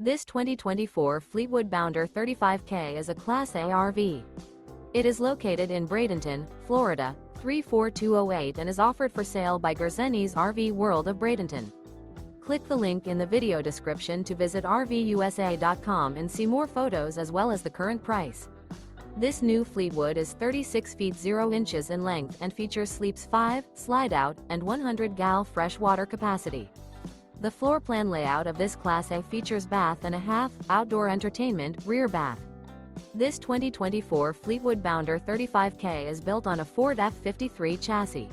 This 2024 Fleetwood Bounder 35K is a Class A RV. It is located in Bradenton, Florida, 34208 and is offered for sale by Gerzeny's RV World of Bradenton. Click the link in the video description to visit RVUSA.com and see more photos as well as the current price. This new Fleetwood is 36 feet 0 inches in length and features sleeps 5, slide-out, and 100 gal fresh water capacity. The floor plan layout of this Class A features bath and a half, outdoor entertainment, rear bath. This 2024 Fleetwood Bounder 35K is built on a Ford F-53 chassis.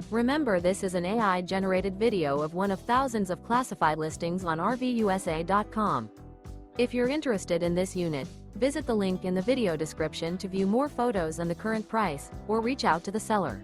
Remember, this is an AI-generated video of one of thousands of classified listings on RVUSA.com. If you're interested in this unit, visit the link in the video description to view more photos and the current price, or reach out to the seller.